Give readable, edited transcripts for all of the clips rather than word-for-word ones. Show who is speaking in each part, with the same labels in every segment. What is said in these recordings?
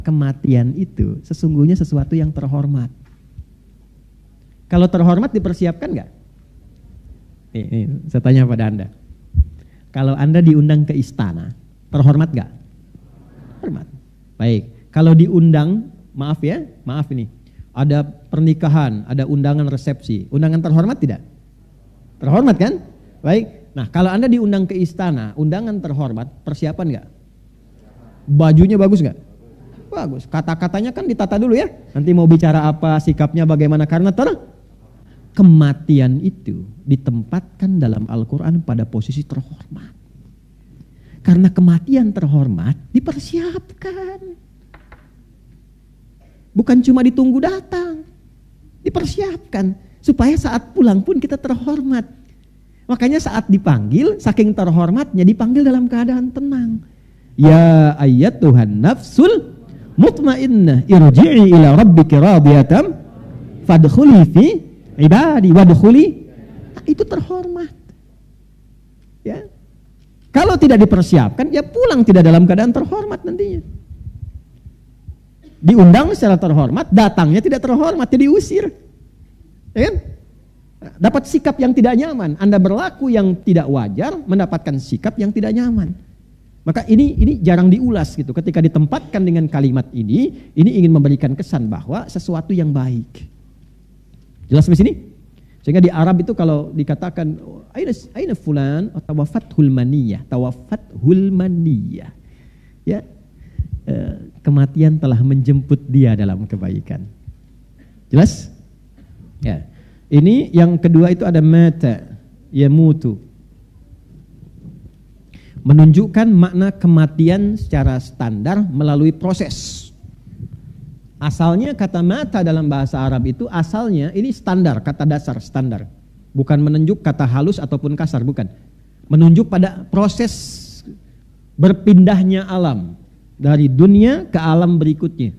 Speaker 1: kematian itu sesungguhnya sesuatu yang terhormat. Kalau terhormat dipersiapkan nggak? Nih, saya tanya pada Anda. Kalau Anda diundang ke istana, terhormat nggak? Terhormat. Baik. Kalau diundang, maaf ini, ada pernikahan, ada undangan resepsi, undangan terhormat tidak? Terhormat kan? Baik. Nah, kalau Anda diundang ke istana, undangan terhormat, persiapan nggak? Bajunya bagus nggak? Bagus. Kata-katanya kan ditata dulu ya. Nanti mau bicara apa, sikapnya bagaimana, karena kematian itu ditempatkan dalam Al-Quran pada posisi terhormat. Karena kematian terhormat dipersiapkan. Bukan cuma ditunggu datang, dipersiapkan. Supaya saat pulang pun kita terhormat. Makanya saat dipanggil, saking terhormatnya dipanggil dalam keadaan tenang. Ya ayyatuhan nafsul mutmainnah irji'i ila rabbiki radiyatan fadkhuli fi ibadi wadkhuli. Itu terhormat. Ya. Kalau tidak dipersiapkan, ya pulang tidak dalam keadaan terhormat nantinya. Diundang secara terhormat, datangnya tidak terhormat, jadi diusir. Ya kan? Dapat sikap yang tidak nyaman. Anda berlaku yang tidak wajar, mendapatkan sikap yang tidak nyaman. Maka ini jarang diulas gitu. Ketika ditempatkan dengan kalimat ini ingin memberikan kesan bahwa sesuatu yang baik. Jelas di sini? Sehingga di Arab itu kalau dikatakan aina fulan tawafathul maniyah, ya, kematian telah menjemput dia dalam kebaikan. Jelas? Ya. Ini yang kedua itu ada mata yamutu. Menunjukkan makna kematian secara standar melalui proses. Asalnya kata mata dalam bahasa Arab itu asalnya ini standar, kata dasar standar. Bukan menunjuk kata halus ataupun kasar, bukan. Menunjuk pada proses berpindahnya alam dari dunia ke alam berikutnya.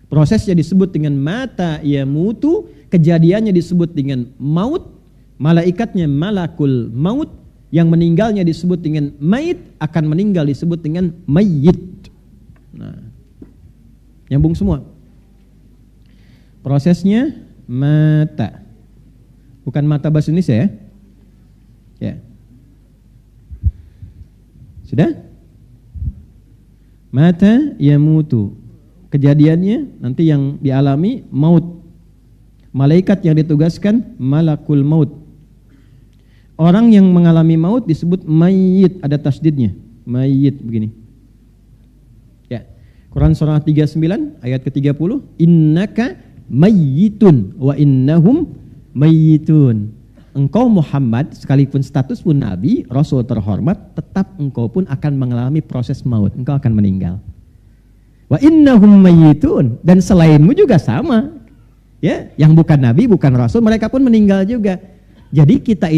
Speaker 1: Prosesnya disebut dengan mata yamutu, kejadiannya disebut dengan maut, malaikatnya malakul maut, yang meninggalnya disebut dengan mayit, akan meninggal disebut dengan mayyit. Nah, nyambung semua. Prosesnya mata. Bukan mata bahasa Indonesia ya. Ya. Sudah? Mata yamutu. Kejadiannya nanti yang dialami maut. Malaikat yang ditugaskan malakul maut. Orang yang mengalami maut disebut mayyit, ada tasdidnya. Mayyit begini. Ya. Quran surah 39 ayat ke-30, innaka mayyitun wa innahum mayyitun. Engkau Muhammad sekalipun status pun nabi, rasul terhormat, tetap engkau pun akan mengalami proses maut. Engkau akan meninggal. Wa innahum mayyitun, dan selainmu juga sama. Ya, yang bukan nabi, bukan rasul, mereka pun meninggal juga. Jadi kita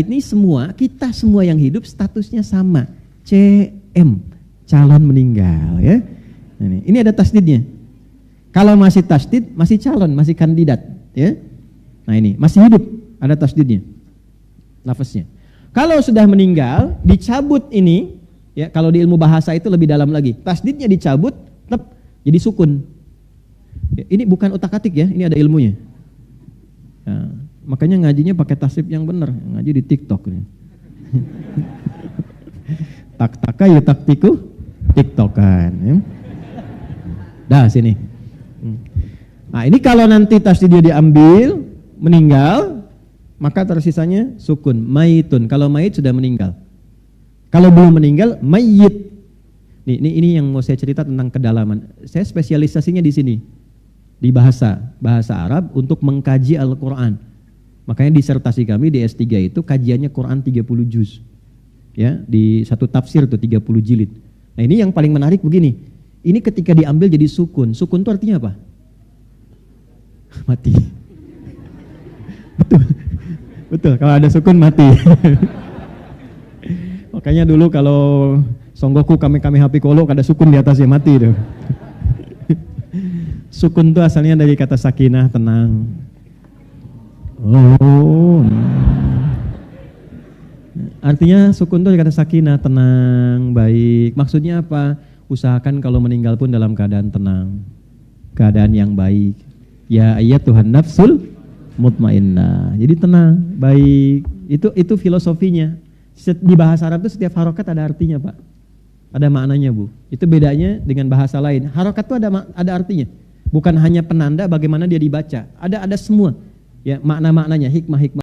Speaker 1: semua yang hidup statusnya sama. CM, calon meninggal ya. Ini ada tasdidnya. Kalau masih tasdid, masih calon, masih kandidat ya. Nah ini, masih hidup, ada tasdidnya. Lafaznya. Kalau sudah meninggal, dicabut ini, ya kalau di ilmu bahasa itu lebih dalam lagi. Tasdidnya dicabut, tetap jadi sukun. Ya, ini bukan utak-atik ya, ini ada ilmunya. Nah, makanya ngajinya pakai tasrif yang benar, ngaji di TikTok. Tak-taka ya taktiku, TikTokan. Ya. Dah sini. Nah ini kalau nanti tasdidnya diambil, meninggal, maka tersisanya sukun, mayitun. Kalau mayit sudah meninggal. Kalau belum meninggal, mayyit. Ini yang mau saya cerita tentang kedalaman. Saya spesialisasinya di sini. Di bahasa Arab untuk mengkaji Al-Quran. Makanya disertasi kami di S3 itu kajiannya Quran 30 juz. Ya, di satu tafsir tuh 30 jilid. Nah, ini yang paling menarik begini. Ini ketika diambil jadi sukun. Sukun itu artinya apa? Mati. Betul, kalau ada sukun mati. Makanya dulu kalau Songgoku kami hapi kolok ada sukun di atasnya mati itu. Sukun itu asalnya dari kata sakinah, tenang. Oh. Artinya sukun itu dari kata sakinah, tenang, baik. Maksudnya apa? usahakan kalau meninggal pun dalam keadaan tenang, keadaan yang baik. Ya ayyatuhan nafsul mutmainnah. Jadi tenang, baik. Itu filosofinya. Di bahasa Arab itu setiap harokat ada artinya, Pak. Ada maknanya, Bu. Itu bedanya dengan bahasa lain. Harokat itu ada artinya. Bukan hanya penanda bagaimana dia dibaca. Ada semua. Ya, makna-maknanya, hikmah-hikmah.